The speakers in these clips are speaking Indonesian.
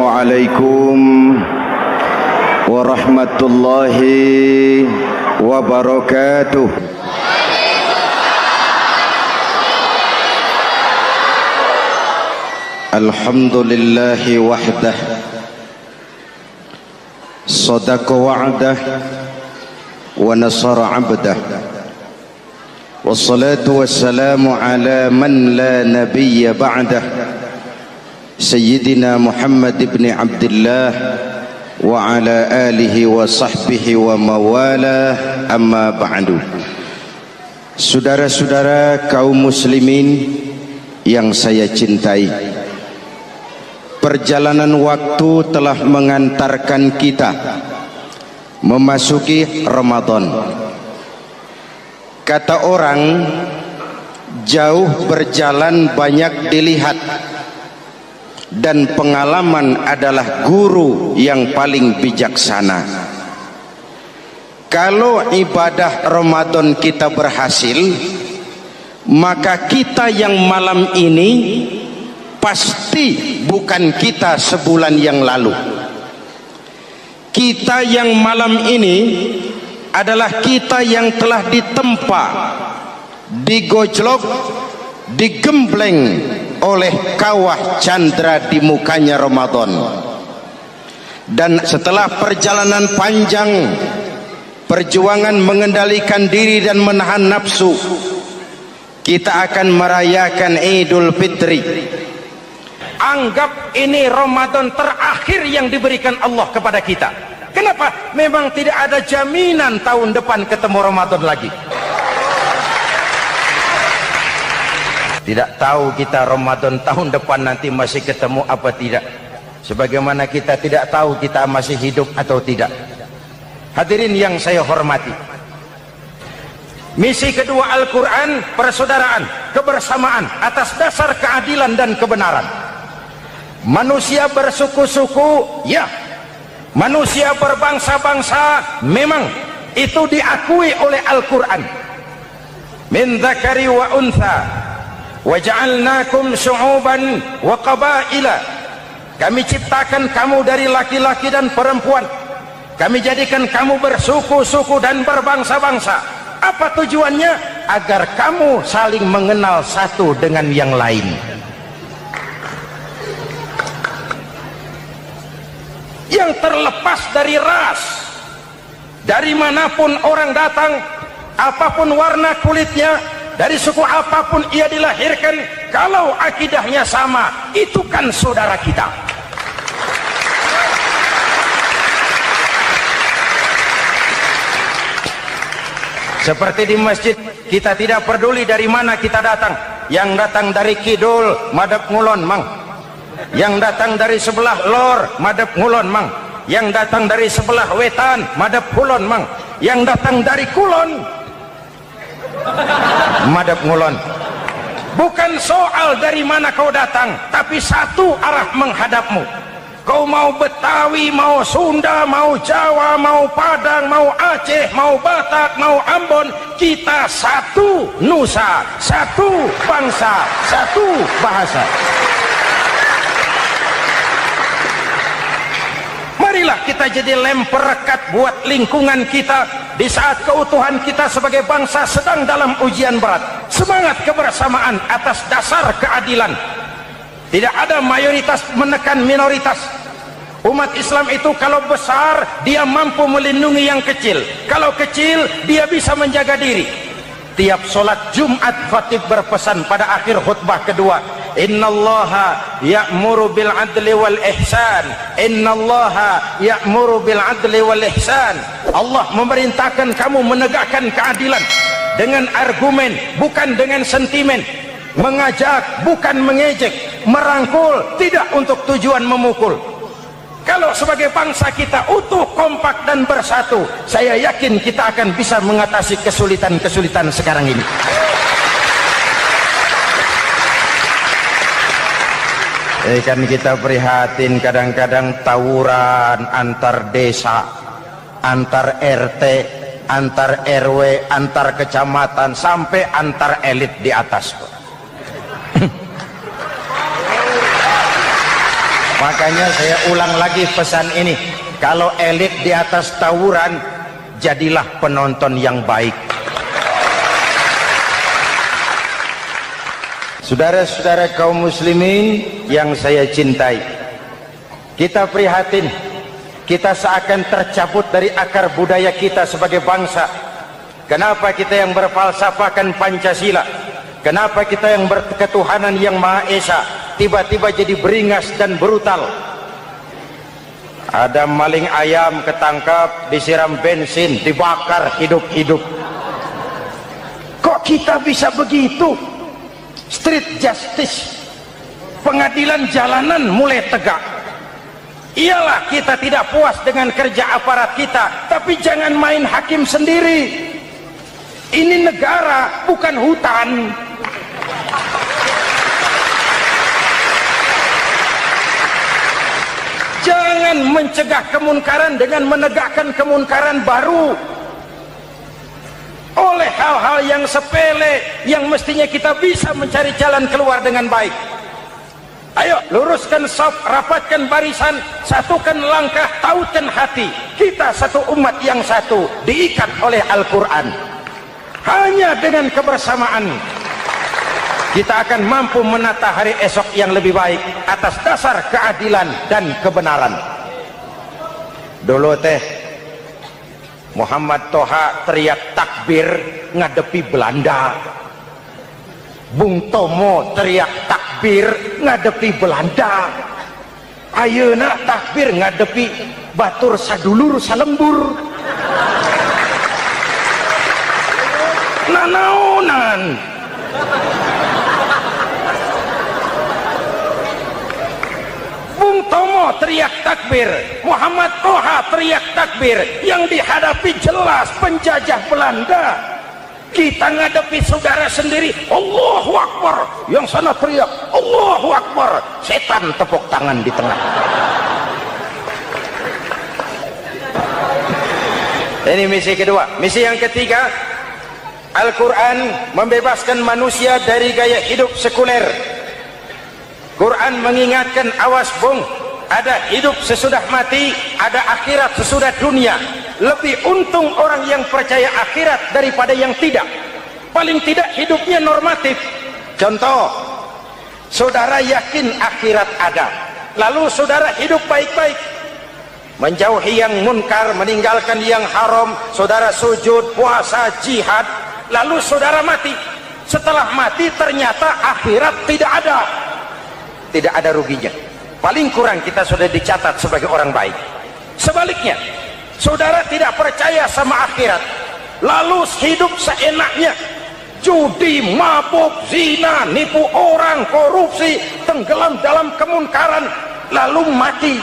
Assalamualaikum warahmatullahi wabarakatuh. Alhamdulillahi wahdah, sadaqa wa'dah wa nasara 'abdah, wassalatu wassalamu ala man la nabiyya ba'dah, Sayyidina Muhammad ibn Abdullah wa ala alihi wa sahbihi wa mawalah, amma ba'du. Saudara-saudara kaum muslimin yang saya cintai, perjalanan waktu telah mengantarkan kita memasuki Ramadan. Kata orang, jauh berjalan banyak dilihat, dan pengalaman adalah guru yang paling bijaksana. Kalau ibadah Ramadan kita berhasil, maka kita yang malam ini pasti bukan kita sebulan yang lalu. Kita yang malam ini adalah kita yang telah ditempa, digojlok, digembleng oleh kawah candra di mukanya Ramadan. Dan setelah perjalanan panjang, perjuangan mengendalikan diri dan menahan nafsu, kita akan merayakan Idul Fitri. Anggap ini Ramadan terakhir yang diberikan Allah kepada kita. Kenapa? Memang tidak ada jaminan tahun depan ketemu Ramadan lagi. Tidak tahu kita Ramadan tahun depan nanti masih ketemu apa tidak. Sebagaimana kita tidak tahu kita masih hidup atau tidak. Hadirin yang saya hormati, misi kedua Al-Quran, persaudaraan, kebersamaan atas dasar keadilan dan kebenaran. Manusia bersuku-suku, ya. Manusia berbangsa-bangsa, memang itu diakui oleh Al-Quran. Min dzakari wa untha wa ja'alnakum syu'uban wa qabaila. Kami ciptakan kamu dari laki-laki dan perempuan. Kami jadikan kamu bersuku-suku dan berbangsa-bangsa. Apa tujuannya? Agar kamu saling mengenal satu dengan yang lain. Yang terlepas dari ras, dari manapun orang datang, apapun warna kulitnya, dari suku apapun ia dilahirkan, kalau akidahnya sama, itu kan saudara kita. Seperti di masjid, kita tidak peduli dari mana kita datang. Yang datang dari kidul, madhab ngulon mang. Yang datang dari sebelah lor, madhab ngulon mang. Yang datang dari sebelah wetan, madhab kulon mang. Yang datang dari kulon, madhab ngulon. Bukan soal dari mana kau datang, tapi satu arah menghadapmu. Kau mau Betawi, mau Sunda, mau Jawa, mau Padang, mau Aceh, mau Batak, mau Ambon, kita satu nusa, satu bangsa, satu bahasa. Marilah kita jadi lem perekat buat lingkungan kita di saat keutuhan kita sebagai bangsa sedang dalam ujian berat. Semangat kebersamaan atas dasar keadilan. Tidak ada mayoritas menekan minoritas. Umat Islam itu kalau besar, dia mampu melindungi yang kecil. Kalau kecil, dia bisa menjaga diri. Tiap sholat Jumat, khatib berpesan pada akhir khutbah kedua, innallaha ya'muru bil adli wal ihsan. Innallaha ya'muru bil adli wal ihsan. Allah memerintahkan kamu menegakkan keadilan dengan argumen, bukan dengan sentimen. Mengajak, bukan mengejek. Merangkul, tidak untuk tujuan memukul. Kalau sebagai bangsa kita utuh, kompak dan bersatu, saya yakin kita akan bisa mengatasi kesulitan-kesulitan sekarang ini. Kan kita prihatin kadang-kadang tawuran antar desa, antar RT, antar RW, antar kecamatan, sampai antar elit di atas. Makanya saya ulang lagi pesan ini, kalau elit di atas tawuran, jadilah penonton yang baik. Saudara-saudara kaum muslimin yang saya cintai, kita prihatin, kita seakan tercabut dari akar budaya kita sebagai bangsa. Kenapa kita yang berfalsafahkan Pancasila, kenapa kita yang berketuhanan yang Maha Esa tiba-tiba jadi beringas dan brutal? Ada maling ayam ketangkap, disiram bensin, dibakar hidup-hidup. Kok kita bisa begitu? Street justice, pengadilan jalanan mulai tegak. Iyalah kita tidak puas dengan kerja aparat kita, tapi jangan main hakim sendiri. Ini negara, bukan hutan. Jangan mencegah kemunkaran dengan menegakkan kemunkaran baru. Oleh hal-hal yang sepele yang mestinya kita bisa mencari jalan keluar dengan baik. Ayo luruskan saf, rapatkan barisan, satukan langkah, tautkan hati. Kita satu umat yang satu, diikat oleh Al-Quran. Hanya dengan kebersamaan kita akan mampu menata hari esok yang lebih baik atas dasar keadilan dan kebenaran. Dulu Muhammad Toha teriak takbir ngadepi Belanda. Bung Tomo teriak takbir ngadepi Belanda. Ayeuna takbir ngadepi batur sadulur salembur. Nanaonan. Bung Tomo teriak takbir, Muhammad Toha teriak takbir, yang dihadapi jelas penjajah Belanda. Kita ngadepi saudara sendiri, Allahu Akbar, yang sana teriak Allahu Akbar, setan tepuk tangan di tengah. Ini misi kedua. Misi yang ketiga, Al-Quran membebaskan manusia dari gaya hidup sekuler. Quran mengingatkan, awas bung, ada hidup sesudah mati, ada akhirat sesudah dunia. Lebih untung orang yang percaya akhirat daripada yang tidak. Paling tidak hidupnya normatif. Contoh, saudara yakin akhirat ada, lalu saudara hidup baik-baik, menjauhi yang munkar, meninggalkan yang haram, saudara sujud, puasa, jihad, lalu saudara mati. Setelah mati ternyata akhirat tidak ada. Tidak ada ruginya. Paling kurang kita sudah dicatat sebagai orang baik. Sebaliknya, saudara tidak percaya sama akhirat, lalu hidup seenaknya, judi, mabuk, zina, nipu orang, korupsi, tenggelam dalam kemunkaran, lalu mati.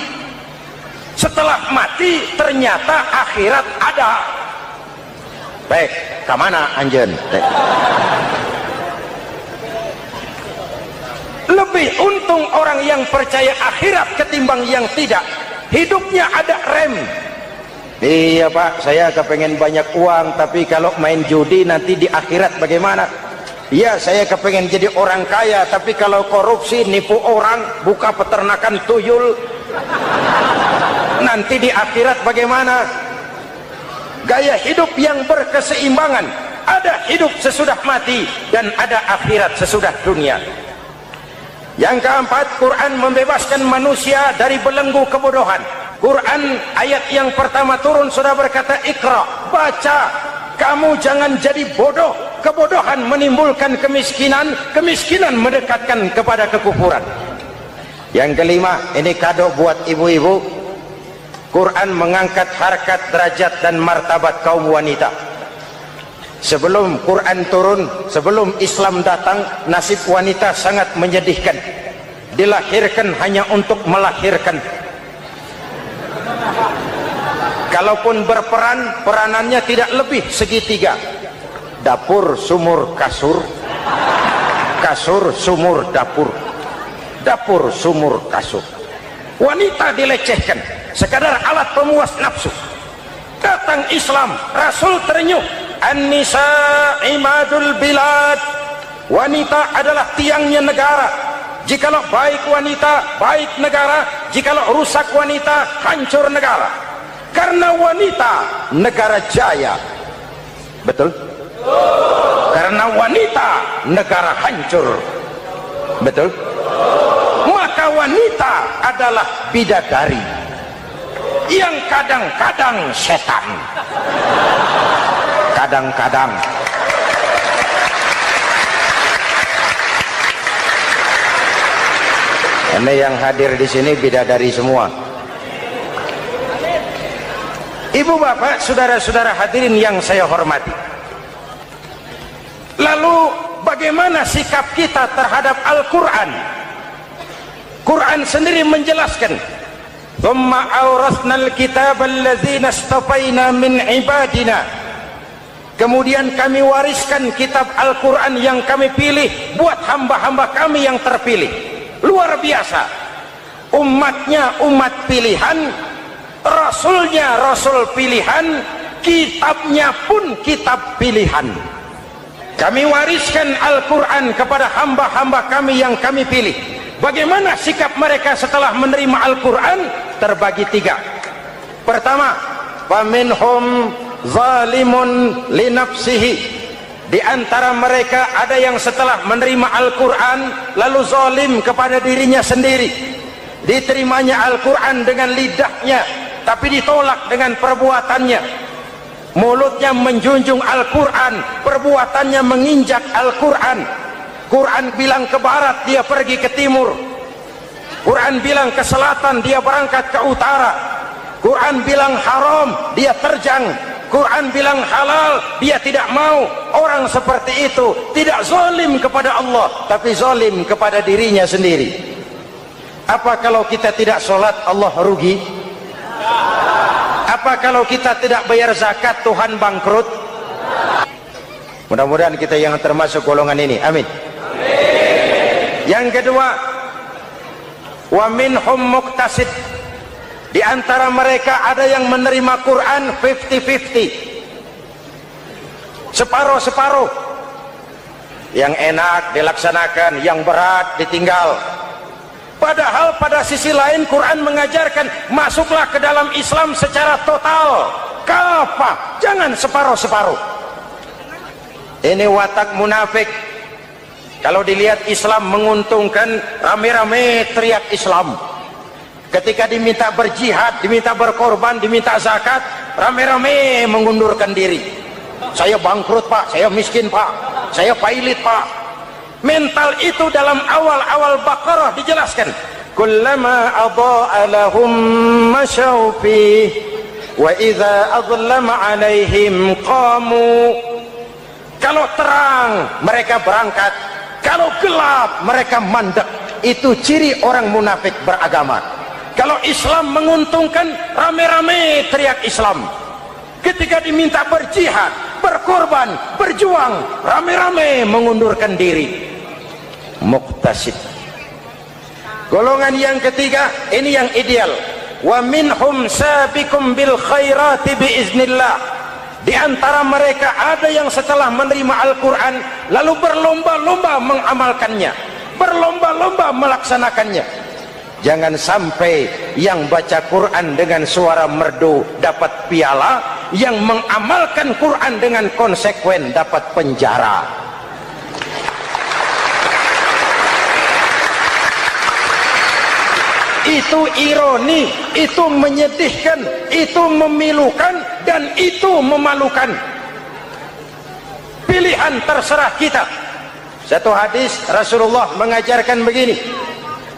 Setelah mati ternyata akhirat ada. Baik, kemana anjen? Lebih untung orang yang percaya akhirat ketimbang yang tidak. Hidupnya ada rem. Iya pak, saya kepengen banyak uang, tapi kalau main judi nanti di akhirat bagaimana? Iya, saya kepengen jadi orang kaya, tapi kalau korupsi, nipu orang, buka peternakan tuyul, nanti di akhirat bagaimana? Gaya hidup yang berkeseimbangan. Ada hidup sesudah mati dan ada akhirat sesudah dunia. Yang keempat, Quran membebaskan manusia dari belenggu kebodohan. Quran ayat yang pertama turun sudah berkata, Iqra, baca, kamu jangan jadi bodoh. Kebodohan menimbulkan kemiskinan, kemiskinan mendekatkan kepada kekufuran. Yang kelima, ini kado buat ibu-ibu, Quran mengangkat harkat, derajat dan martabat kaum wanita. Sebelum Quran turun, sebelum Islam datang, nasib wanita sangat menyedihkan. Dilahirkan hanya untuk melahirkan. Kalaupun berperan, peranannya tidak lebih segitiga. Dapur, sumur, kasur. Kasur, sumur, dapur. Dapur, sumur, kasur. Wanita dilecehkan, sekadar alat pemuas nafsu. Datang Islam, Rasul terenyuh, An-nisa imadul bilad, wanita adalah tiangnya negara. Jikalau baik wanita, baik negara. Jikalau rusak wanita, hancur negara. Karena wanita, negara jaya. Betul? Karena wanita, negara hancur. Betul? Maka wanita adalah bidadari yang kadang-kadang setan. Kadang-kadang. Ini yang hadir di sini bidadari semua. Ibu bapak, saudara-saudara hadirin yang saya hormati. Lalu bagaimana sikap kita terhadap Al-Quran? Quran sendiri menjelaskan, "Tsumma awrasnal kitaba alladzina istafaina min ibadina." Kemudian kami wariskan kitab Al-Quran yang kami pilih buat hamba-hamba kami yang terpilih. Luar biasa. Umatnya umat pilihan, rasulnya rasul pilihan, kitabnya pun kitab pilihan. Kami wariskan Al-Quran kepada hamba-hamba kami yang kami pilih. Bagaimana sikap mereka setelah menerima Al-Quran? Terbagi tiga. Pertama, faminhum zalimun li nafsihi. Di antara mereka ada yang setelah menerima Al-Quran lalu zalim kepada dirinya sendiri. Diterimanya Al-Quran dengan lidahnya, tapi ditolak dengan perbuatannya. Mulutnya menjunjung Al-Quran, perbuatannya menginjak Al-Quran. Quran bilang ke barat, dia pergi ke timur. Quran bilang ke selatan, dia berangkat ke utara. Quran bilang haram, dia terjang. Quran bilang halal, dia tidak mau. Orang seperti itu tidak zalim kepada Allah, tapi zalim kepada dirinya sendiri. Apa kalau kita tidak sholat, Allah rugi? Apa kalau kita tidak bayar zakat, Tuhan bangkrut? Mudah-mudahan kita yang termasuk golongan ini. Amin. Yang kedua, wa minhum muqtasid. Di antara mereka ada yang menerima Quran 50-50, separuh-separuh. Yang enak dilaksanakan, yang berat ditinggal. Padahal pada sisi lain Quran mengajarkan masuklah ke dalam Islam secara total, kafah, jangan separuh-separuh. Ini watak munafik. Kalau dilihat Islam menguntungkan, rame-rame teriak Islam. Ketika diminta berjihad, diminta berkorban, diminta zakat, rame-rame mengundurkan diri. Saya bangkrut pak, saya miskin pak, saya pailit pak. Mental itu dalam awal-awal Baqarah dijelaskan. Kullama adha'a lahum masyaw fihi wa idza adlama alaihim qamu. Kalau terang mereka berangkat, kalau gelap mereka mandek. Itu ciri orang munafik beragama. Kalau Islam menguntungkan, rame-rame teriak Islam. Ketika diminta berjihad, berkorban, berjuang, rame-rame mengundurkan diri. Muqtasid. Golongan yang ketiga, ini yang ideal. Wa minhum sabiqum bil khairati biiznillah. Di antara mereka ada yang setelah menerima Al-Quran lalu berlomba-lomba mengamalkannya, berlomba-lomba melaksanakannya. Jangan sampai yang baca Quran dengan suara merdu dapat piala, yang mengamalkan Quran dengan konsekuen dapat penjara. Itu ironi, itu menyedihkan, itu memilukan, dan itu memalukan. Pilihan terserah kita. Satu hadis Rasulullah mengajarkan begini,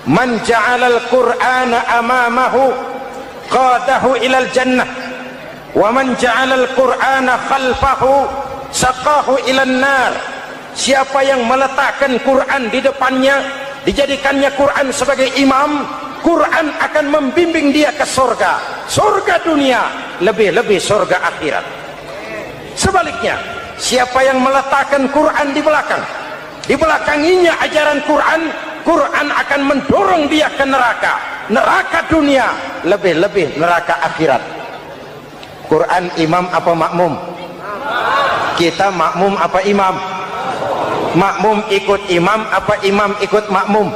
man ja'alal qur'ana amamahu qadahu ilal jannah wa man ja'alal qur'ana khalfahu saqahu ilan nar. Siapa yang meletakkan Quran di depannya, dijadikannya Quran sebagai imam, Quran akan membimbing dia ke surga, surga dunia, lebih-lebih surga akhirat. Sebaliknya, siapa yang meletakkan Quran di belakang, dibelakanginya ajaran Quran, Quran akan mendorong dia ke neraka, neraka dunia, lebih-lebih neraka akhirat. Quran imam apa makmum? Kita makmum apa imam? Makmum ikut imam apa imam ikut makmum?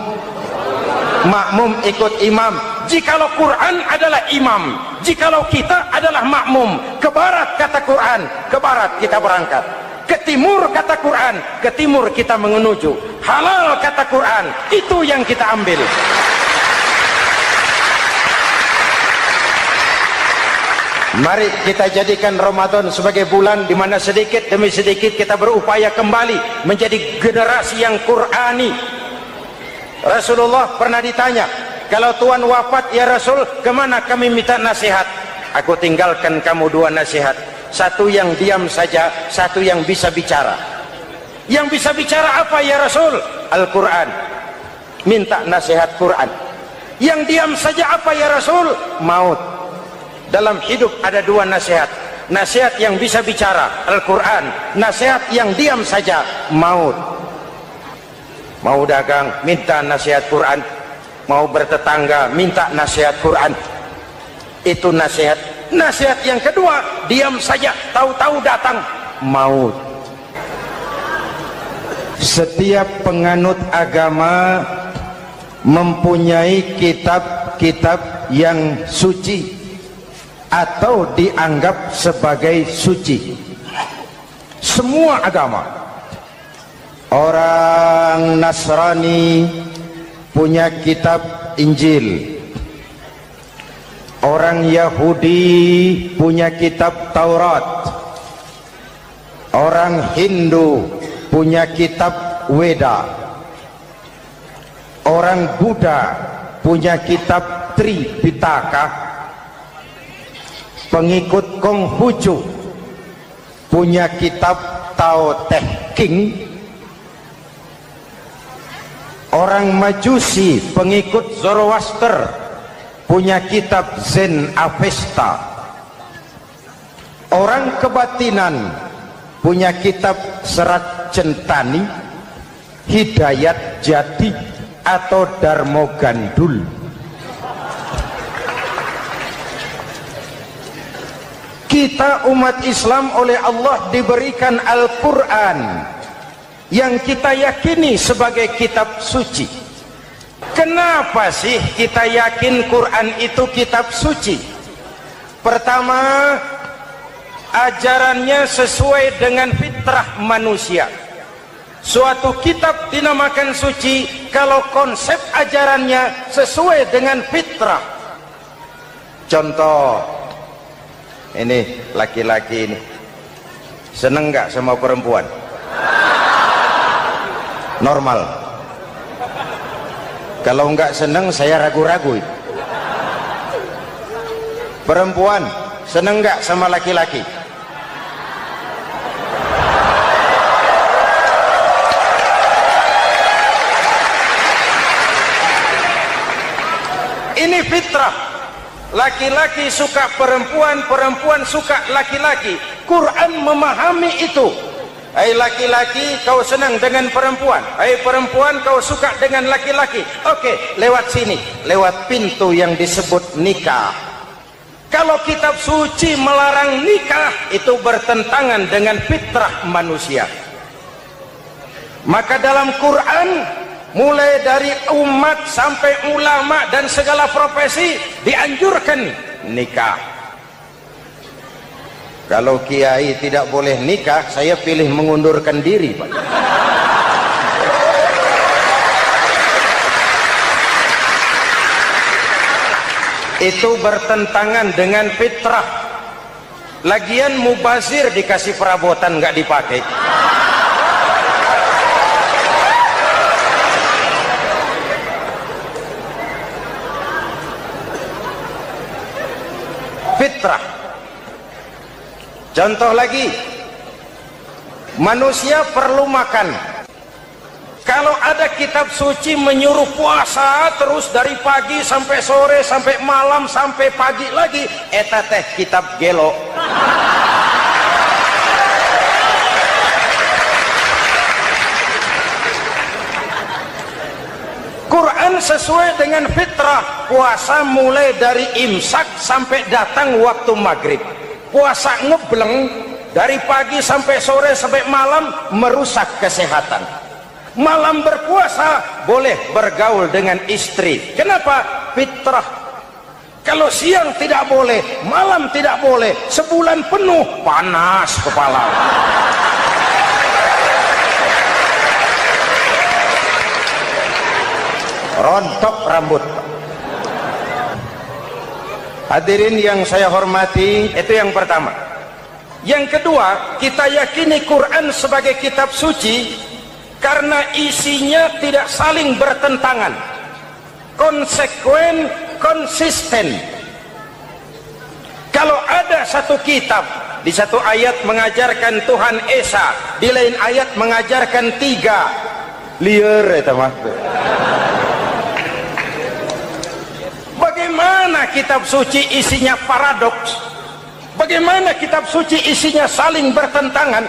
makmum ikut imam. Jikalau Quran adalah imam, jikalau kita adalah makmum. Ke barat kata Quran, ke barat kita berangkat. Ke timur kata Quran, ke timur kita menuju. Halal kata Quran, itu yang kita ambil. Mari kita jadikan Ramadan sebagai bulan di mana sedikit demi sedikit kita berupaya kembali menjadi generasi yang Qurani. Rasulullah pernah ditanya, kalau Tuhan wafat ya Rasul, kemana kami minta nasihat? Aku tinggalkan kamu dua nasihat, satu yang diam saja, satu yang bisa bicara. Yang bisa bicara apa ya Rasul? Al-Quran. Minta nasihat Quran. Yang diam saja apa ya Rasul? Maut. Dalam hidup ada dua nasihat. Nasihat yang bisa bicara, Al-Quran. Nasihat yang diam saja, maut. Mau dagang, minta nasihat Quran. Mau bertetangga, minta nasihat Quran. Itu nasihat. Nasihat yang kedua, diam saja, tahu-tahu datang maut. Setiap penganut agama mempunyai kitab-kitab yang suci atau dianggap sebagai suci. Semua agama. Orang Nasrani punya kitab Injil, orang Yahudi punya kitab Taurat, orang Hindu punya kitab Weda, orang Buddha punya kitab Tripitaka, pengikut Konghucu punya kitab Tao Te Ching, orang Majusi pengikut Zoroaster punya kitab Zen Avesta, orang kebatinan punya kitab Serat Centani, Hidayat Jati atau Darmo Gandul. Kita umat Islam oleh Allah diberikan Al-Quran yang kita yakini sebagai kitab suci. Kenapa sih kita yakin Quran itu kitab suci? Pertama, ajarannya sesuai dengan fitrah manusia. Suatu kitab dinamakan suci kalau konsep ajarannya sesuai dengan fitrah. Contoh, ini laki-laki ini seneng nggak sama perempuan? Normal. Kalau nggak seneng saya ragu-ragu. Perempuan seneng nggak sama laki-laki? Ini fitrah. Laki-laki suka perempuan, perempuan suka laki-laki. Quran memahami itu. Hai laki-laki, kau senang dengan perempuan. Hai perempuan, kau suka dengan laki-laki. Oke, lewat sini, lewat pintu yang disebut nikah. Kalau kitab suci melarang nikah, itu bertentangan dengan fitrah manusia. Maka dalam Quran, mulai dari umat sampai ulama dan segala profesi dianjurkan nikah. Kalau kiai tidak boleh nikah, saya pilih mengundurkan diri, Pak. Itu bertentangan dengan fitrah. Lagian mubazir dikasih perabotan nggak dipakai. Fitrah. Contoh lagi, manusia perlu makan. Kalau ada kitab suci menyuruh puasa terus dari pagi sampai sore sampai malam sampai pagi lagi, eta teh kitab gelo. Quran sesuai dengan fitrah. Puasa mulai dari imsak sampai datang waktu maghrib. Puasa ngebleng dari pagi sampai sore sampai malam merusak kesehatan. Malam berpuasa boleh bergaul dengan istri. Kenapa? Fitrah. Kalau siang tidak boleh, malam tidak boleh, sebulan penuh panas kepala. Rontok rambut. Hadirin yang saya hormati, itu yang pertama. Yang kedua, kita yakini Quran sebagai kitab suci karena isinya tidak saling bertentangan, konsekuen, konsisten. Kalau ada satu kitab, di satu ayat mengajarkan Tuhan Esa, di lain ayat mengajarkan tiga, liar itu mah. Bagaimana kitab suci isinya paradoks? Bagaimana kitab suci isinya saling bertentangan?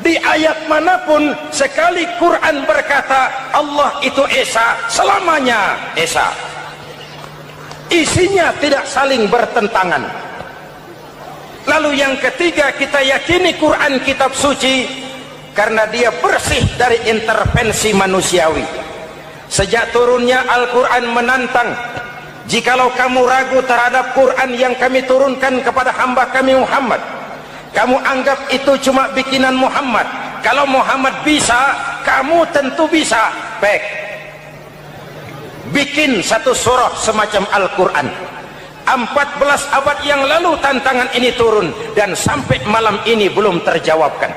Di ayat manapun sekali Quran berkata Allah itu Esa, selamanya Esa. Isinya tidak saling bertentangan. Lalu yang ketiga, kita yakini Quran kitab suci karena dia bersih dari intervensi manusiawi. Sejak turunnya Al-Quran menantang, jikalau kamu ragu terhadap Quran yang kami turunkan kepada hamba kami Muhammad, kamu anggap itu cuma bikinan Muhammad. Kalau Muhammad bisa, kamu tentu bisa. Baik, bikin satu surah semacam Al-Quran. 14 abad yang lalu tantangan ini turun dan sampai malam ini belum terjawabkan.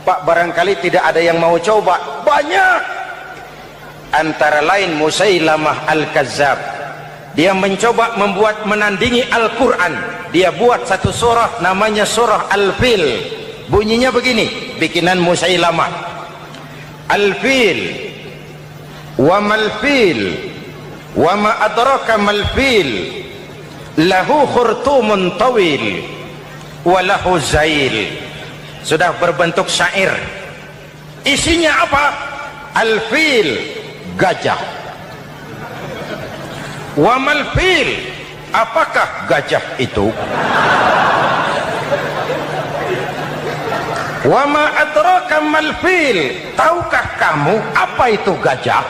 Pak, barangkali tidak ada yang mau coba. Banyak. Antara lain Musailamah Al-Kazzab, dia mencoba membuat menandingi Al-Quran. Dia buat satu surah namanya surah Al-Fil. Bunyinya begini, bikinan Musailamah. Al-Fil wa mal-fil wa ma adraka mal-fil lahu khurtumun tawil wa lahu zail. Sudah berbentuk syair. Isinya apa? Al-Fil, gajah. Wa mal-fil, apakah gajah itu? Wa ma adraka mal-fil, tahukah kamu apa itu gajah?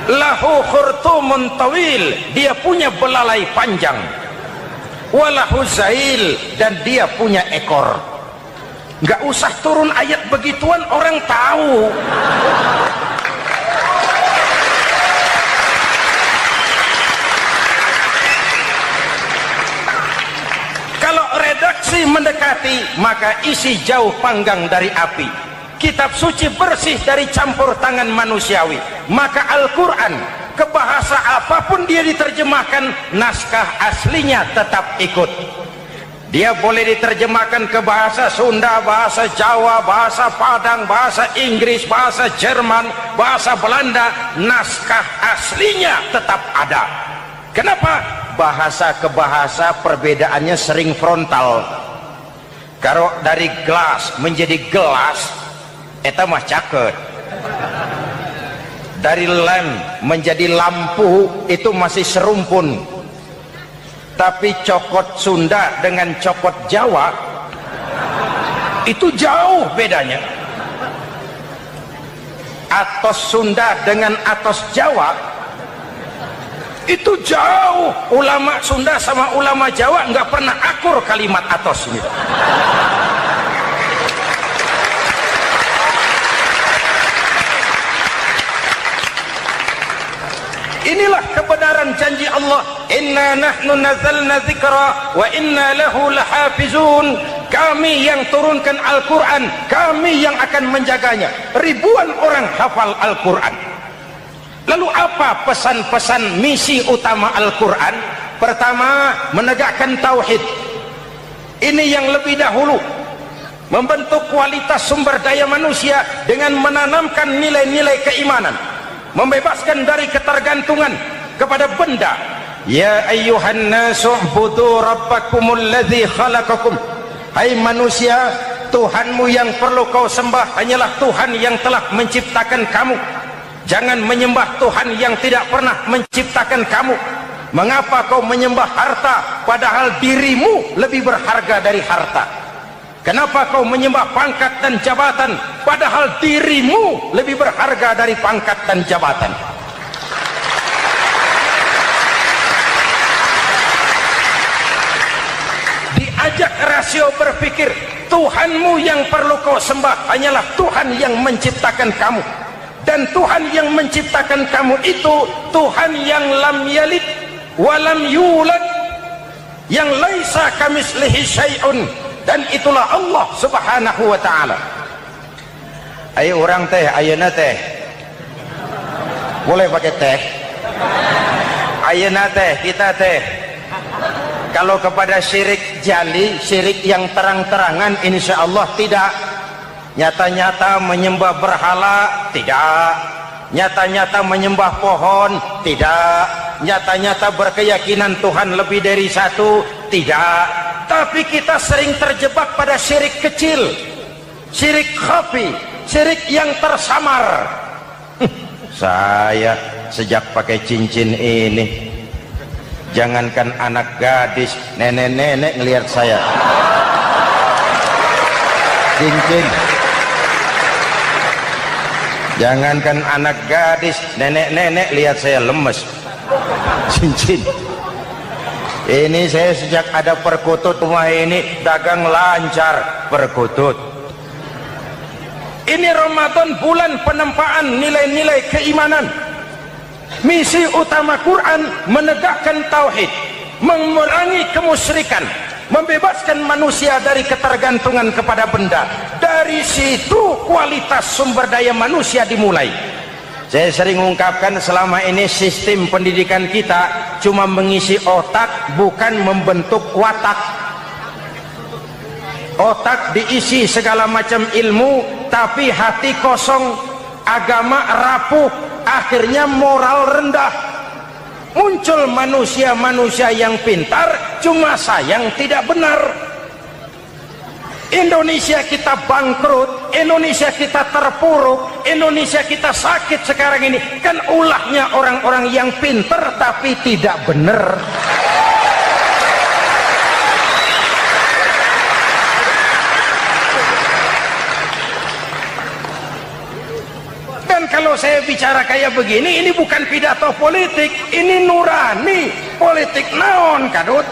Lahu khurtumun tawil, dia punya belalai panjang. Wa lahu zail, dan dia punya ekor. Nggak usah turun ayat begituan, orang tahu. Kalau redaksi mendekati, maka isi jauh panggang dari api. Kitab suci bersih dari campur tangan manusiawi. Maka Al-Quran, ke bahasa apapun dia diterjemahkan, naskah aslinya tetap ikut. Dia boleh diterjemahkan ke bahasa Sunda, bahasa Jawa, bahasa Padang, bahasa Inggris, bahasa Jerman, bahasa Belanda, naskah aslinya tetap ada. Kenapa? Bahasa ke bahasa perbedaannya sering frontal. Kalau dari gelas menjadi gelas, eta mah caket. Dari lem menjadi lampu, itu masih serumpun. Tapi cokot Sunda dengan cokot Jawa itu jauh bedanya. Atos Sunda dengan atos Jawa itu jauh. Ulama Sunda sama ulama Jawa nggak pernah akur kalimat atos ini. Inilah kebenaran janji Allah, inna nahnu nazzalna dzikra wa inna lahu lahafizun. Kami yang turunkan Al-Quran, kami yang akan menjaganya. Ribuan orang hafal Al-Quran. Lalu apa pesan-pesan misi utama Al-Quran? Pertama, menegakkan tauhid. Ini yang lebih dahulu. Membentuk kualitas sumber daya manusia dengan menanamkan nilai-nilai keimanan, membebaskan dari ketergantungan kepada benda. Ya ayyuhan nasu ubudu rabbakumul ladzi khalaqakum. Hai manusia, Tuhanmu yang perlu kau sembah hanyalah Tuhan yang telah menciptakan kamu. Jangan menyembah Tuhan yang tidak pernah menciptakan kamu. Mengapa kau menyembah harta padahal dirimu lebih berharga dari harta? Kenapa kau menyembah pangkat dan jabatan, padahal dirimu lebih berharga dari pangkat dan jabatan? Diajak rasio berpikir, Tuhanmu yang perlu kau sembah hanyalah Tuhan yang menciptakan kamu. Dan Tuhan yang menciptakan kamu itu Tuhan yang lam yalid walam yulad, yang laisa kamislihi syai'un, dan itulah Allah subhanahu wa ta'ala. Ayo orang teh, ayeuna teh boleh pakai teh, ayeuna teh, kita teh kalau kepada syirik jali, syirik yang terang-terangan, insya Allah tidak. Nyata-nyata menyembah berhala, tidak. Nyata-nyata menyembah pohon, tidak. Nyata-nyata berkeyakinan Tuhan lebih dari satu, tidak. Tapi kita sering terjebak pada syirik kecil, syirik khafi, syirik yang tersamar. Saya sejak pakai cincin ini, jangankan anak gadis, nenek-nenek ngelihat saya cincin. Jangankan anak gadis, nenek-nenek lihat saya lemes cincin. Ini saya sejak ada perkutut rumah ini dagang lancar perkutut. Ini Ramadan bulan penempaan nilai-nilai keimanan. Misi utama Quran menegakkan tauhid, mengurangi kemusyrikan, membebaskan manusia dari ketergantungan kepada benda. Dari situ kualitas sumber daya manusia dimulai. Saya sering mengungkapkan selama ini sistem pendidikan kita cuma mengisi otak, bukan membentuk watak. Otak diisi segala macam ilmu, tapi hati kosong, agama rapuh, akhirnya moral rendah. Muncul manusia-manusia yang pintar, cuma sayang tidak benar. Indonesia kita bangkrut, Indonesia kita terpuruk, Indonesia kita sakit sekarang ini kan ulahnya orang-orang yang pintar tapi tidak benar. Dan kalau saya bicara kayak begini, ini bukan pidato politik, ini nurani. Politik naon kadut.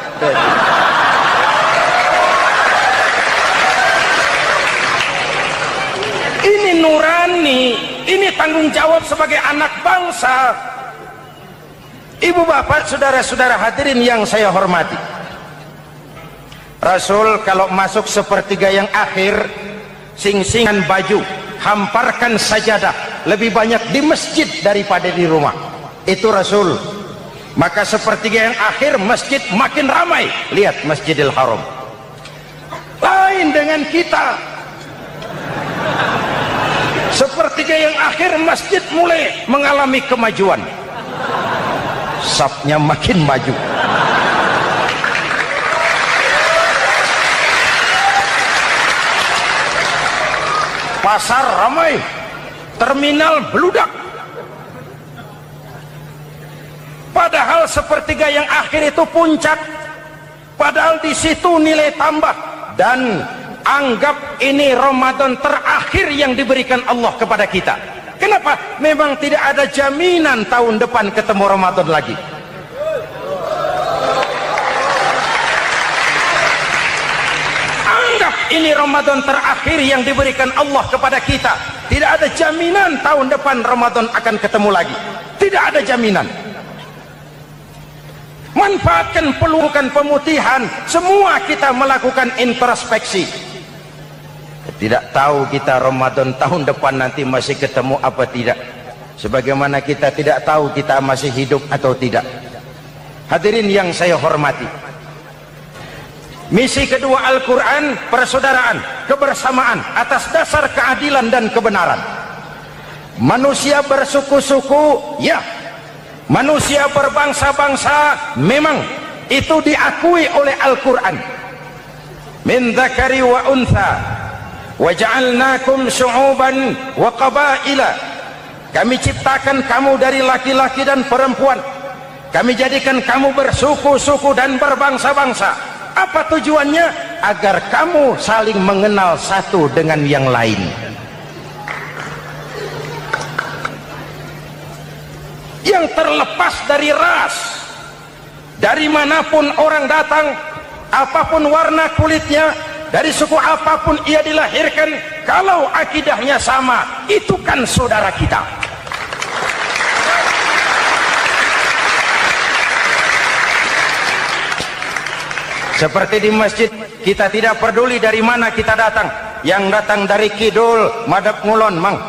Ini nurani, ini tanggung jawab sebagai anak bangsa. Ibu bapak, saudara-saudara hadirin yang saya hormati, Rasul kalau masuk sepertiga yang akhir, sing-singan baju, hamparkan sajadah, lebih banyak di masjid daripada di rumah. Itu Rasul. Maka sepertiga yang akhir masjid makin ramai. Lihat Masjidil Haram. Lain dengan kita. Sepertiga yang akhir masjid mulai mengalami kemajuan, safnya makin maju. Pasar ramai, terminal beludak. Padahal sepertiga yang akhir itu puncak, padahal di situ nilai tambah. Dan anggap ini Ramadan terakhir yang diberikan Allah kepada kita. Kenapa? Memang tidak ada jaminan tahun depan ketemu Ramadan lagi. Anggap ini Ramadan terakhir yang diberikan Allah kepada kita. Tidak ada jaminan tahun depan Ramadan akan ketemu lagi. Tidak ada jaminan. Manfaatkan pelukan pemutihan. Semua kita melakukan introspeksi. Tidak tahu kita Ramadan tahun depan nanti masih ketemu apa tidak. Sebagaimana kita tidak tahu kita masih hidup atau tidak. Hadirin yang saya hormati, misi kedua Al-Quran, persaudaraan, kebersamaan atas dasar keadilan dan kebenaran. Manusia bersuku-suku, ya. Manusia berbangsa-bangsa, memang itu diakui oleh Al-Quran. Min dzakari wa untha wa ja'alnakum syu'uban wa qabaila. Kami ciptakan kamu dari laki-laki dan perempuan. Kami jadikan kamu bersuku-suku dan berbangsa-bangsa. Apa tujuannya? agar kamu saling mengenal satu dengan yang lain. Yang terlepas dari ras, dari manapun orang datang, apapun warna kulitnya, dari suku apapun ia dilahirkan, kalau akidahnya sama, itu kan saudara kita. Seperti di masjid, kita tidak peduli dari mana kita datang. Yang datang dari kidul, madhab ngulon mang.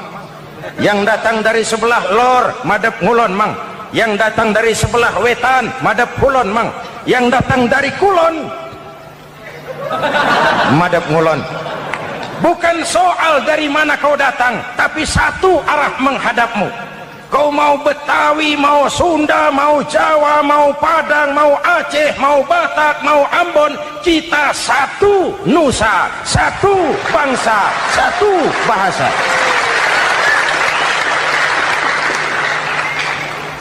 Yang datang dari sebelah lor, madhab ngulon mang. Yang datang dari sebelah wetan, madhab kulon mang. Yang datang dari kulon, madhab ngulon. Bukan soal dari mana kau datang, tapi satu arah menghadapmu. Kau mau Betawi, mau Sunda, mau Jawa, mau Padang, mau Aceh, mau Batak, mau Ambon, kita satu nusa, satu bangsa, satu bahasa.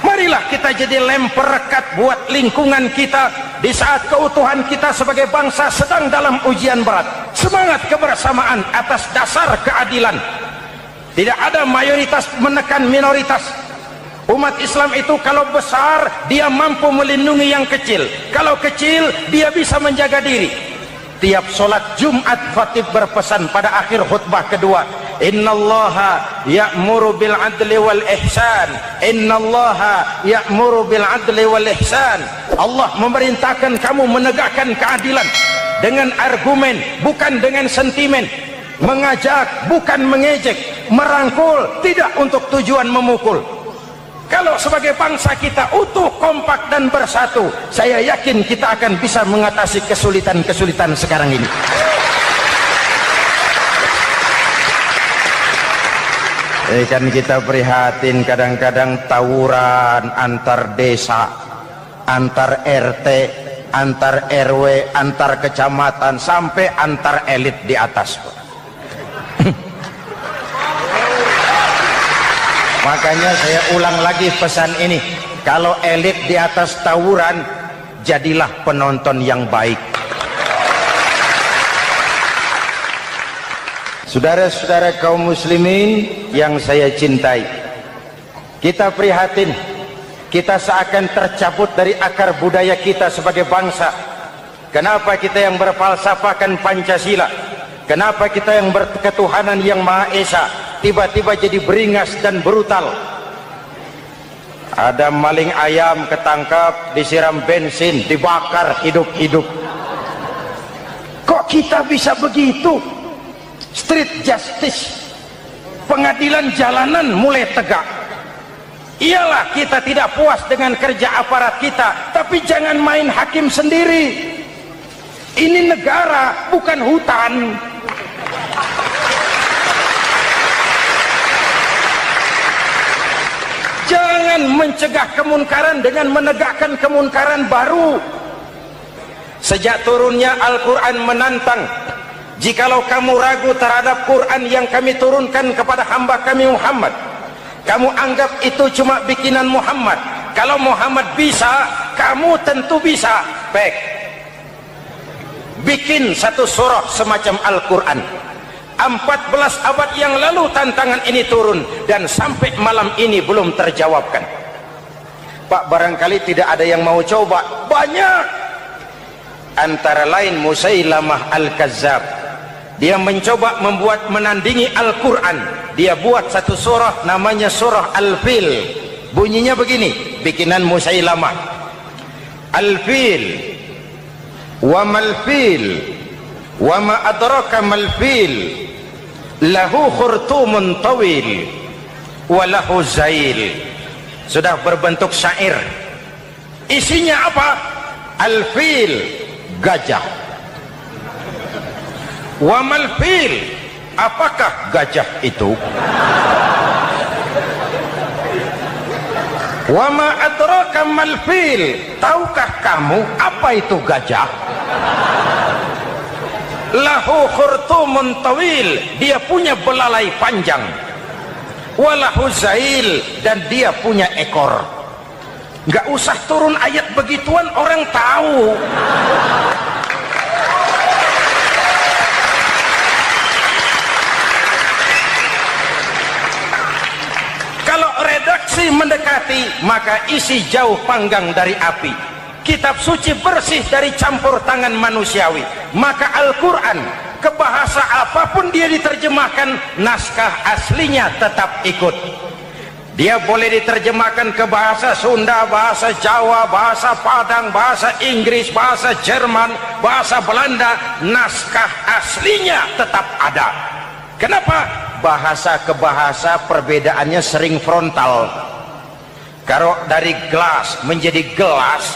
Marilah kita jadi lem perekat buat lingkungan kita di saat keutuhan kita sebagai bangsa sedang dalam ujian berat. Semangat kebersamaan atas dasar keadilan. Tidak ada mayoritas menekan minoritas. Umat Islam itu kalau besar, dia mampu melindungi yang kecil. Kalau kecil, dia bisa menjaga diri. Tiap sholat Jumat, khatib berpesan pada akhir khutbah kedua, innallaha ya'muru bil adli wal ihsan. Innallaha ya'muru bil adli wal ihsan. Allah memerintahkan kamu menegakkan keadilan dengan argumen, bukan dengan sentimen. Mengajak, bukan mengejek. Merangkul, tidak untuk tujuan memukul. Kalau sebagai bangsa kita utuh, kompak dan bersatu, saya yakin kita akan bisa mengatasi kesulitan-kesulitan sekarang ini. Kan kita prihatin kadang-kadang tawuran antar desa, antar RT, antar RW, antar kecamatan, sampai antar elit di atas. Makanya saya ulang lagi pesan ini, kalau elit di atas tawuran, jadilah penonton yang baik. Saudara-saudara kaum muslimin yang saya cintai, kita prihatin, kita seakan tercabut dari akar budaya kita sebagai bangsa. Kenapa kita yang berfalsafahkan Pancasila, kenapa kita yang berketuhanan yang Maha Esa tiba-tiba jadi beringas dan brutal? Ada maling ayam ketangkap, disiram bensin, dibakar hidup-hidup. Kok kita bisa begitu? Street justice, pengadilan jalanan mulai tegak. Iyalah kita tidak puas dengan kerja aparat kita, tapi jangan main hakim sendiri. Ini negara, bukan hutan. Jangan mencegah kemunkaran dengan menegakkan kemunkaran baru. Sejak turunnya Al-Quran menantang, jikalau kamu ragu terhadap Quran yang kami turunkan kepada hamba kami Muhammad, kamu anggap itu cuma bikinan Muhammad. Kalau Muhammad bisa, kamu tentu bisa. Bikin satu surah semacam Al-Quran. 14 abad yang lalu tantangan ini turun, dan sampai malam ini belum terjawabkan. Pak, barangkali tidak ada yang mau coba. Banyak. Antara lain Musailamah Al-Kazzab, dia mencoba membuat menandingi Al-Quran. Dia buat satu surah namanya surah Al-Fil. Bunyinya begini, bikinan Musailamah. Al-Fil, wa mal-fil, wa ma adraka mal-fil, lahu khurtumun tawil, wa lahu zail. Sudah berbentuk syair. Isinya apa? Al-Fil, gajah. Wa mal-fil, apakah gajah itu? Wa ma adraka mal-fil, tahukah kamu apa itu gajah? Lahu khurtumun tawil, dia punya belalai panjang. Walahu zail, dan dia punya ekor. Nggak usah turun ayat begituan, orang tahu. suci mendekati, maka isi jauh panggang dari api. Kitab suci bersih dari campur tangan manusiawi. Maka Al-Quran, ke bahasa apapun dia diterjemahkan, naskah aslinya tetap ikut. Dia boleh diterjemahkan ke bahasa Sunda, bahasa Jawa, bahasa Padang, bahasa Inggris, bahasa Jerman, bahasa Belanda, naskah aslinya tetap ada. Kenapa? Bahasa ke bahasa perbedaannya sering frontal. Kalau dari gelas menjadi gelas,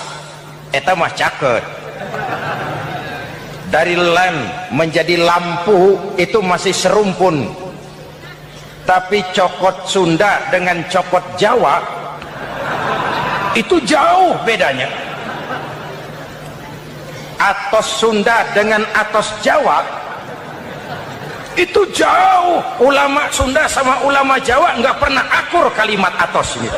eta mah caket. Dari lem menjadi lampu, itu masih serumpun. Tapi cokot Sunda dengan cokot Jawa, itu jauh bedanya. Atos Sunda dengan atos Jawa, itu jauh. Ulama Sunda sama ulama Jawa nggak pernah akur kalimat atos ini.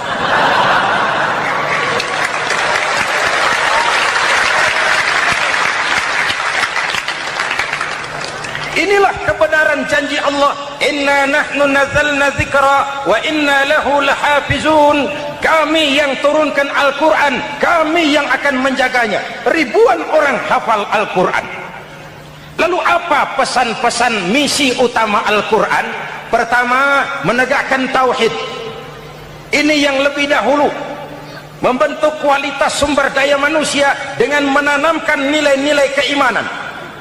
Inilah kebenaran janji Allah, inna nahnu nazzalna dzikra wa inna lahu lahafizun. Kami yang turunkan Al-Quran, kami yang akan menjaganya. Ribuan orang hafal Al-Quran. Lalu apa pesan-pesan misi utama Al-Quran? Pertama, menegakkan tauhid. Ini yang lebih dahulu. Membentuk kualitas sumber daya manusia dengan menanamkan nilai-nilai keimanan.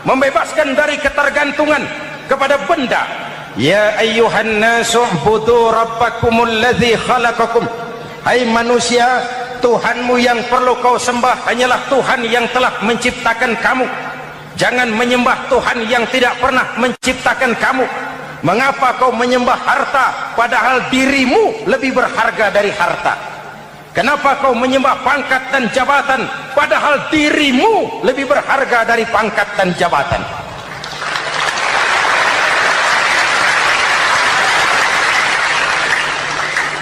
Membebaskan dari ketergantungan kepada benda. Ya ayyuhan nasu ubudu rabbakumul ladzi khalaqakum. Hai manusia, Tuhanmu yang perlu kau sembah hanyalah Tuhan yang telah menciptakan kamu. Jangan menyembah Tuhan yang tidak pernah menciptakan kamu. Mengapa kau menyembah harta padahal dirimu lebih berharga dari harta? Kenapa kau menyembah pangkat dan jabatan padahal dirimu lebih berharga dari pangkat dan jabatan?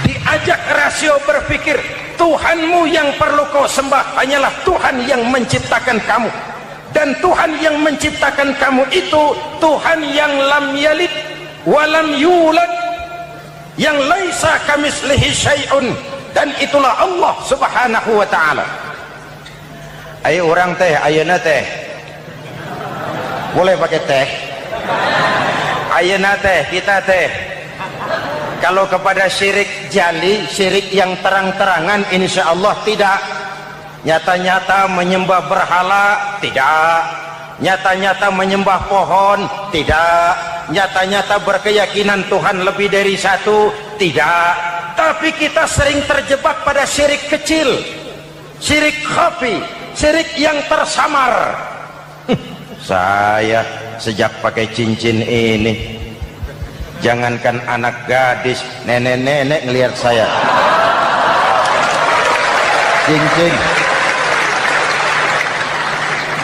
Diajak rasio berpikir, Tuhanmu yang perlu kau sembah hanyalah Tuhan yang menciptakan kamu. Dan Tuhan yang menciptakan kamu itu Tuhan yang lam yalid walam yulad, yang laisa kamislihi syai'un, dan itulah Allah subhanahu wa ta'ala. Ayo orang teh, ayeuna teh boleh pakai teh. Ayeuna teh, kita teh kalau kepada syirik jali, syirik yang terang-terangan, insya Allah tidak. Nyata-nyata menyembah berhala, tidak. Nyata-nyata menyembah pohon, tidak. Nyata-nyata berkeyakinan Tuhan lebih dari satu, tidak. Tapi kita sering terjebak pada syirik kecil, syirik khafi, syirik yang tersamar. Saya sejak pakai cincin ini, jangankan anak gadis, nenek-nenek ngelihat saya cincin.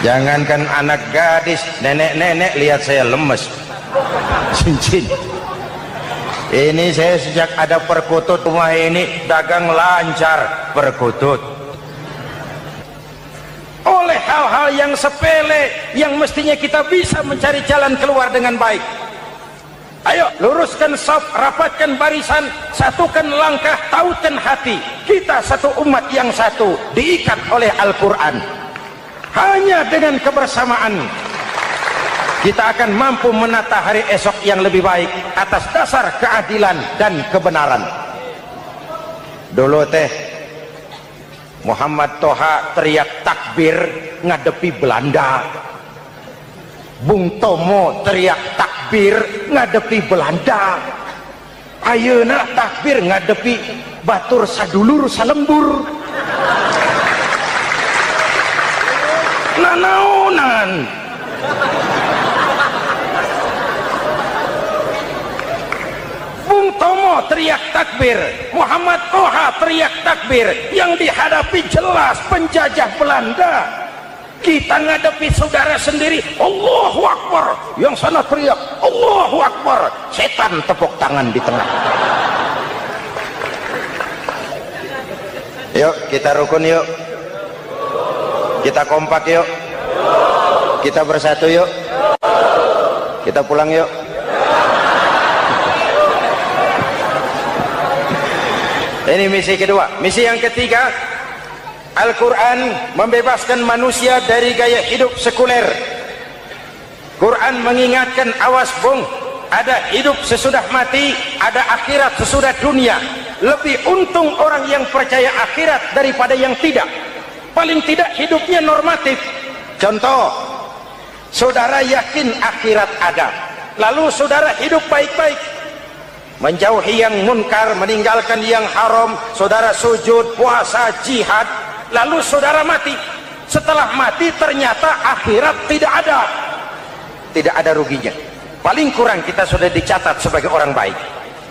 Jangankan anak gadis, nenek-nenek lihat saya lemes cincin. Ini saya sejak ada perkutut rumah ini dagang lancar perkutut. Oleh hal-hal yang sepele yang mestinya kita bisa mencari jalan keluar dengan baik. Ayo luruskan saf, rapatkan barisan, satukan langkah, tautkan hati. Kita satu umat yang satu, diikat oleh Al-Quran. Hanya dengan kebersamaan kita akan mampu menata hari esok yang lebih baik atas dasar keadilan dan kebenaran. Dulu teh Muhammad Toha teriak takbir ngadepi Belanda. Bung Tomo teriak takbir ngadepi Belanda. Ayeuna takbir ngadepi batur sadulur salembur. Nanaunan Bung Tomo teriak takbir, Muhammad Toha teriak takbir, yang dihadapi jelas penjajah Belanda. Kita ngadepi saudara sendiri, Allahu Akbar, yang sana teriak Allahu Akbar, setan tepuk tangan di tengah. Yuk kita rukun yuk, kita kompak yuk, kita bersatu yuk, kita pulang yuk. Ini misi kedua. Misi yang ketiga, Al-Quran membebaskan manusia dari gaya hidup sekuler. Quran mengingatkan, awas bung, ada hidup sesudah mati, ada akhirat sesudah dunia. Lebih untung orang yang percaya akhirat daripada yang tidak. Paling tidak hidupnya normatif. Contoh, saudara yakin akhirat ada, lalu saudara hidup baik-baik, menjauhi yang munkar, meninggalkan yang haram, saudara sujud, puasa, jihad, lalu saudara mati. Setelah mati ternyata akhirat tidak ada ruginya. Paling kurang kita sudah dicatat sebagai orang baik.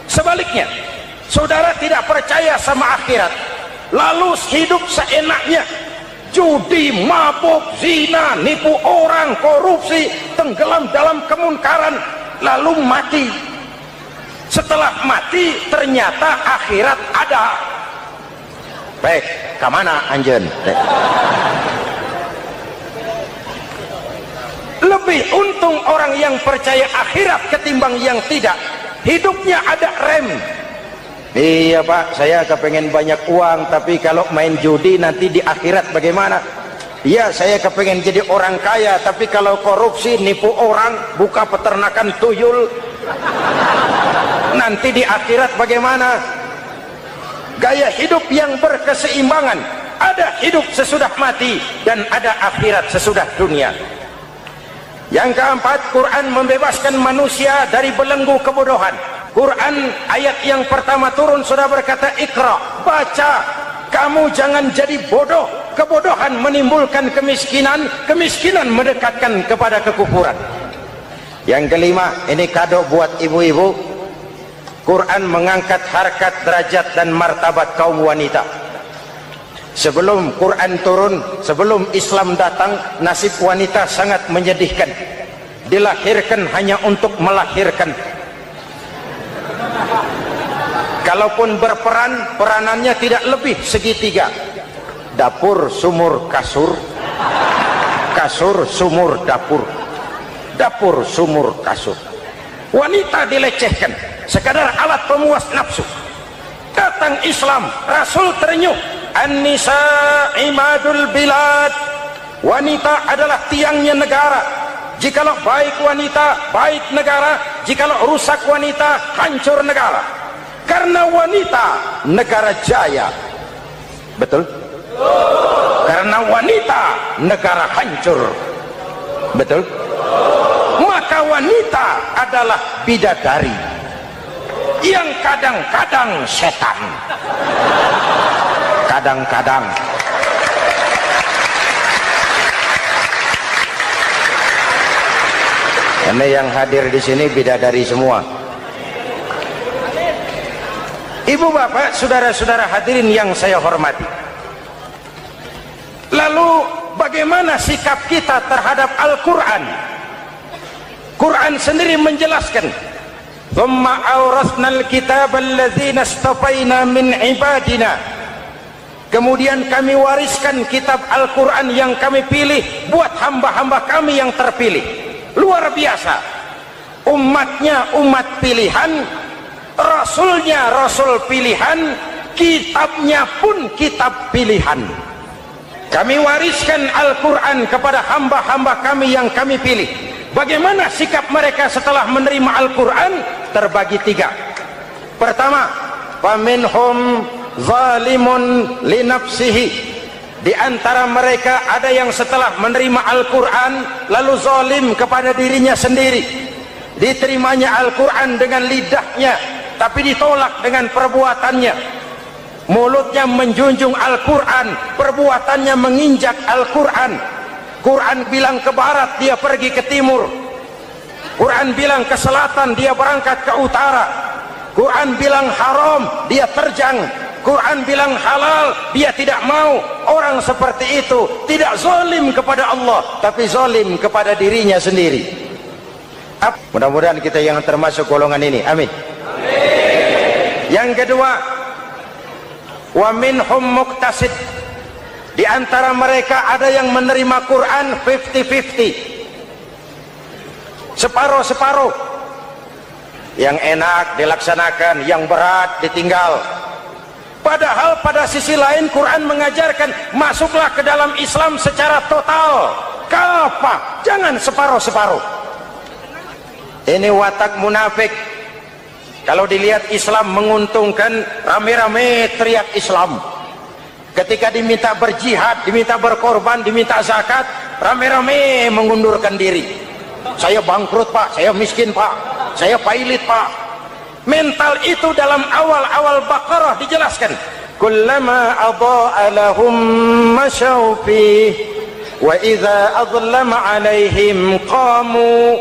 Sebaliknya, saudara tidak percaya sama akhirat, lalu hidup seenaknya, judi, mabuk, zina, nipu orang, korupsi, tenggelam dalam kemunkaran, lalu mati. Setelah mati ternyata akhirat ada. Baik, kemana anjen? Lebih untung orang yang percaya akhirat ketimbang yang tidak. Hidupnya ada rem. Iya pak, saya kepengen banyak uang, tapi kalau main judi nanti di akhirat bagaimana? Iya, saya kepengen jadi orang kaya, tapi kalau korupsi, nipu orang, buka peternakan tuyul, nanti di akhirat bagaimana? Gaya hidup yang berkeseimbangan. Ada hidup sesudah mati dan ada akhirat sesudah dunia. Yang keempat, Quran membebaskan manusia dari belenggu kebodohan. Quran ayat yang pertama turun sudah berkata, Iqra, baca, kamu jangan jadi bodoh. Kebodohan menimbulkan kemiskinan, kemiskinan mendekatkan kepada kekufuran. Yang kelima, ini kado buat ibu-ibu, Quran mengangkat harkat, derajat dan martabat kaum wanita. Sebelum Quran turun, sebelum Islam datang, nasib wanita sangat menyedihkan. Dilahirkan hanya untuk melahirkan. Kalaupun berperan, peranannya tidak lebih segitiga. Dapur, sumur, kasur. Kasur, sumur, dapur. Dapur, sumur, kasur. Wanita dilecehkan, sekadar alat pemuas nafsu. Datang Islam, Rasul terenyuh, An-nisa imadul bilad. Wanita adalah tiangnya negara. Jikalau baik wanita, baik negara. Jikalau rusak wanita, hancur negara. Karena wanita, negara jaya. Betul? Karena wanita, negara hancur. Betul? Maka wanita adalah bidadari yang kadang-kadang setan. Kadang-kadang. Karena yang hadir di sini bidadari semua. Ibu bapak, saudara-saudara hadirin yang saya hormati. Lalu bagaimana sikap kita terhadap Al-Quran? Quran sendiri menjelaskan, "Tsumma awrasnal kitaba alladzina istafaina min ibadina." Kemudian kami wariskan kitab Al-Quran yang kami pilih buat hamba-hamba kami yang terpilih. Luar biasa. Umatnya umat pilihan, Rasulnya Rasul pilihan, kitabnya pun kitab pilihan. Kami wariskan Al-Quran kepada hamba-hamba kami yang kami pilih. Bagaimana sikap mereka setelah menerima Al-Quran? Terbagi tiga. Pertama, faminhum zalimun linafsihi. Di antara mereka ada yang setelah menerima Al-Quran lalu zalim kepada dirinya sendiri. Diterimanya Al-Quran dengan lidahnya, tapi ditolak dengan perbuatannya. Mulutnya menjunjung Al-Quran, perbuatannya menginjak Al-Quran. Quran bilang ke barat, dia pergi ke timur. Quran bilang ke selatan, dia berangkat ke utara. Quran bilang haram, dia terjang. Quran bilang halal, dia tidak mau. Orang seperti itu tidak zalim kepada Allah, tapi zalim kepada dirinya sendiri. Mudah-mudahan kita yang termasuk golongan ini. Amin. Yang kedua, wa minhum muqtasid. Di antara mereka ada yang menerima Quran 50-50. Separuh-separuh. Yang enak dilaksanakan, yang berat ditinggal. Padahal pada sisi lain Quran mengajarkan masuklah ke dalam Islam secara total, kafah, jangan separuh-separuh. Ini watak munafik. Kalau dilihat Islam menguntungkan, rame-rame teriak Islam. Ketika diminta berjihad, diminta berkorban, diminta zakat, rame-rame mengundurkan diri. Saya bangkrut pak, saya miskin pak, saya pailit pak. Mental itu dalam awal-awal Baqarah dijelaskan. Kullama adha'a lahum masyaw fih wa idza adlama alaihim qamu.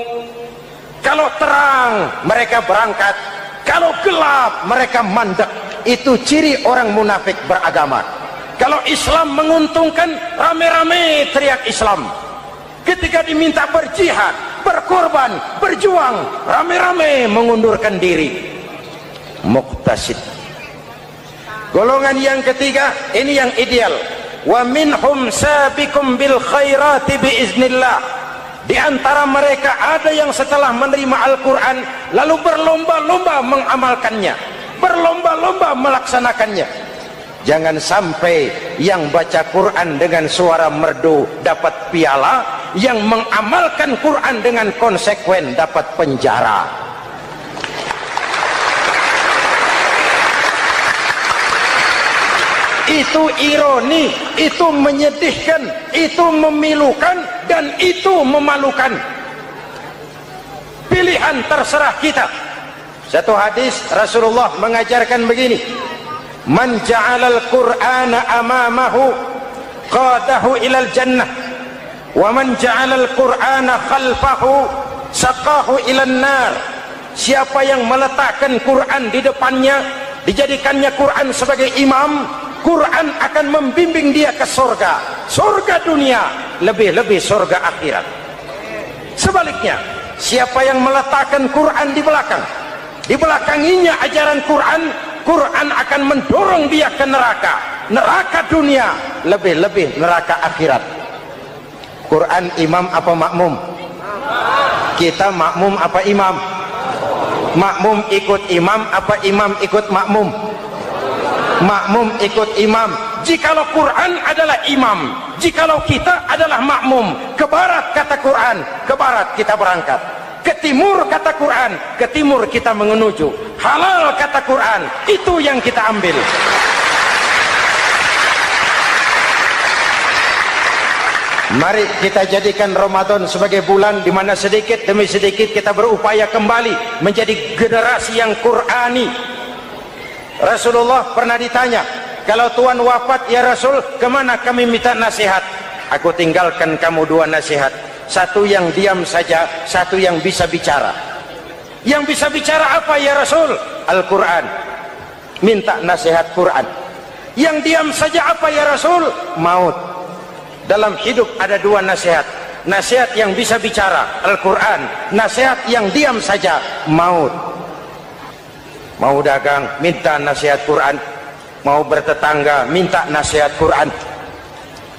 Kalau terang mereka berangkat, kalau gelap mereka mandek. Itu ciri orang munafik beragama. Kalau Islam menguntungkan, rame-rame teriak Islam. Ketika diminta berjihad, berkorban, berjuang, rame-rame mengundurkan diri. Muqtasid. Golongan yang ketiga, ini yang ideal. Wa minhum sabiqum bil khairati biiznillah. Di antara mereka ada yang setelah menerima Al-Quran lalu berlomba-lomba mengamalkannya, berlomba-lomba melaksanakannya. Jangan sampai yang baca Quran dengan suara merdu dapat piala, yang mengamalkan Quran dengan konsekuen dapat penjara. Itu ironi, itu menyedihkan, itu memilukan, dan itu memalukan. Pilihan terserah kita. Satu hadis Rasulullah mengajarkan begini: man ja'alal qur'ana amamahu qadahu ilal jannah wa man ja'alal qur'ana khalfahu saqahu ilan nar. Siapa yang meletakkan Quran di depannya, dijadikannya Quran sebagai imam, Quran akan membimbing dia ke surga, surga dunia, lebih-lebih surga akhirat. Sebaliknya, siapa yang meletakkan Quran di belakang, dibelakanginya ajaran Quran, Quran akan mendorong dia ke neraka, neraka dunia, lebih-lebih neraka akhirat. Quran imam apa makmum? Kita makmum apa imam? Makmum ikut imam apa imam ikut makmum? Makmum ikut imam. Jikalau Quran adalah imam, jikalau kita adalah makmum. Ke barat kata Quran, ke barat kita berangkat. Ke timur kata Quran, ke timur kita menuju. Halal kata Quran, itu yang kita ambil. Mari kita jadikan Ramadan sebagai bulan di mana sedikit demi sedikit kita berupaya kembali menjadi generasi yang Qurani. Rasulullah pernah ditanya, kalau Tuhan wafat ya Rasul, kemana kami minta nasihat? Aku tinggalkan kamu dua nasihat. Satu yang diam saja, satu yang bisa bicara. Yang bisa bicara apa ya Rasul? Al-Quran. Minta nasihat Quran. Yang diam saja apa ya Rasul? Maut. Dalam hidup ada dua nasihat. Nasihat yang bisa bicara, Al-Quran. Nasihat yang diam saja, maut. Mau dagang, minta nasihat Quran. Mau bertetangga, minta nasihat Quran.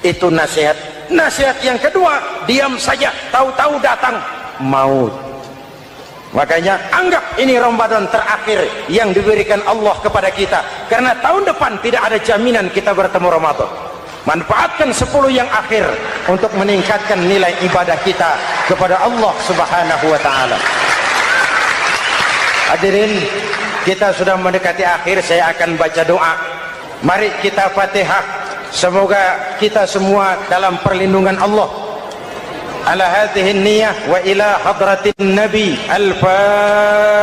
Itu nasihat. Nasihat yang kedua, diam saja, tahu-tahu datang maut. Makanya anggap ini Ramadan terakhir yang diberikan Allah kepada kita, karena tahun depan tidak ada jaminan kita bertemu Ramadan. Manfaatkan 10 yang akhir untuk meningkatkan nilai ibadah kita kepada Allah Subhanahu wa taala. Hadirin, kita sudah mendekati akhir, saya akan baca doa. Mari kita Fatihah. Semoga kita semua dalam perlindungan Allah. Ala hadhihi niyyah wa ila hadratin Nabi. Al-Fatihah.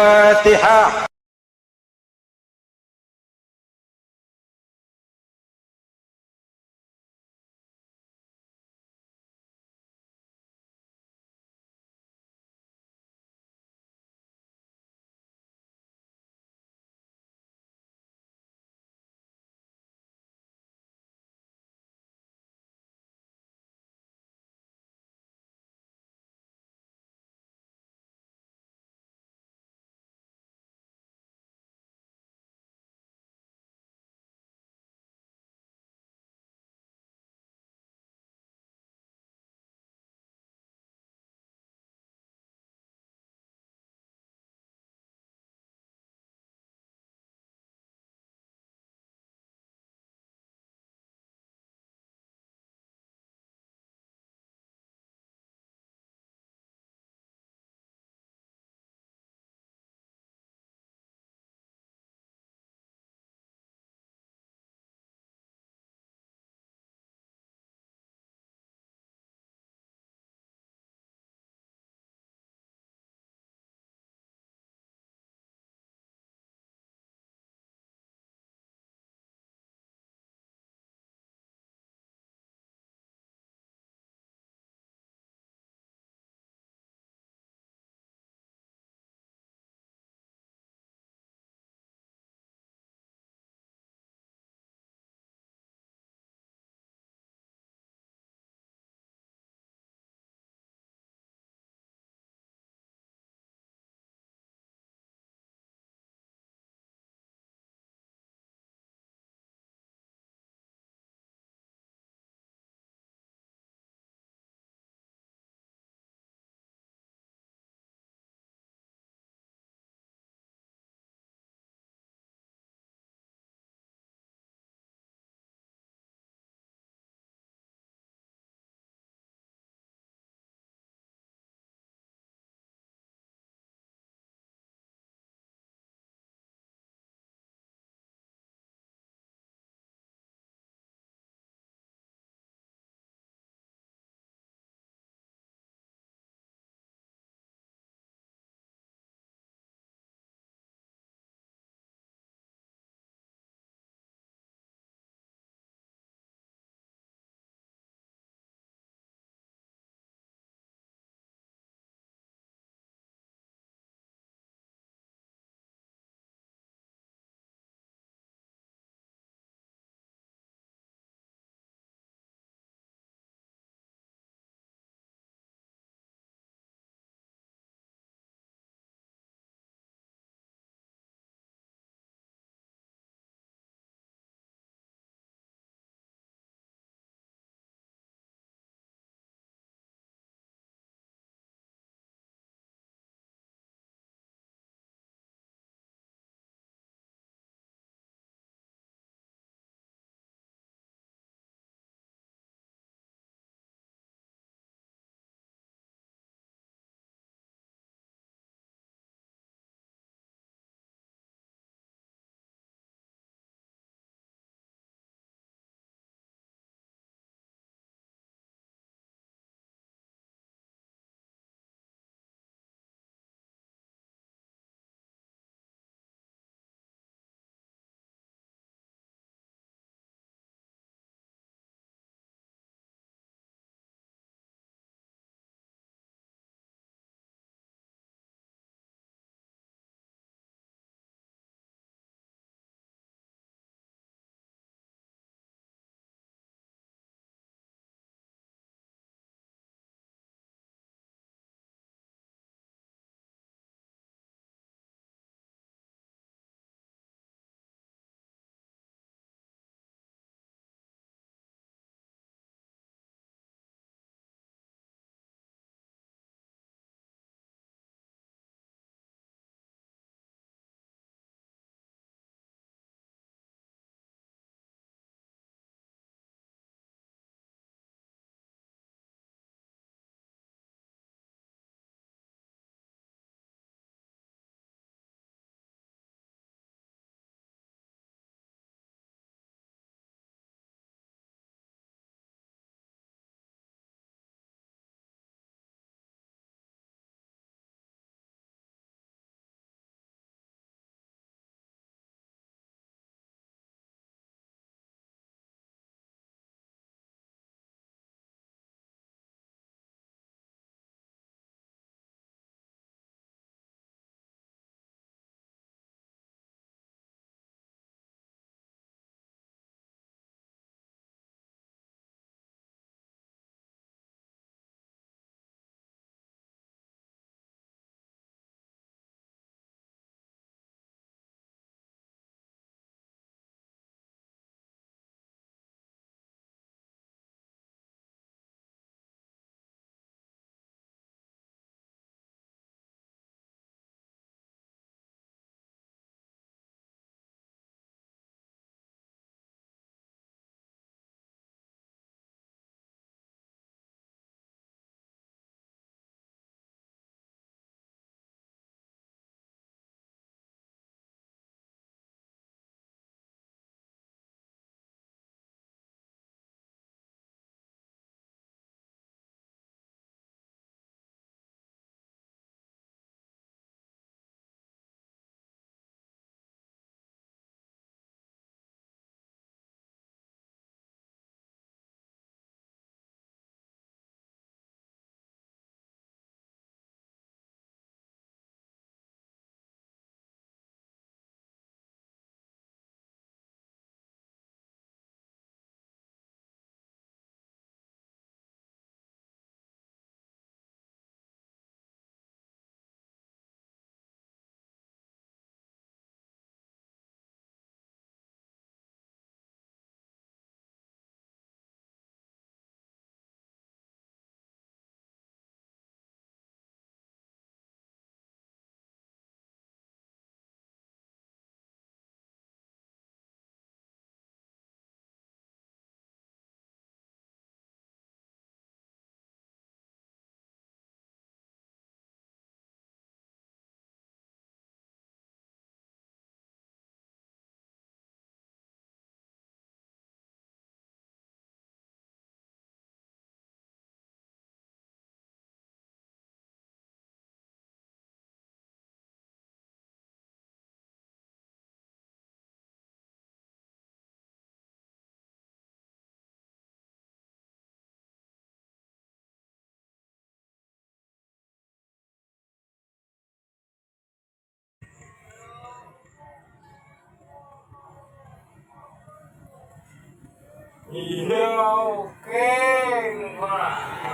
Iya, oke.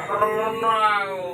Renang.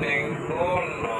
Ning kono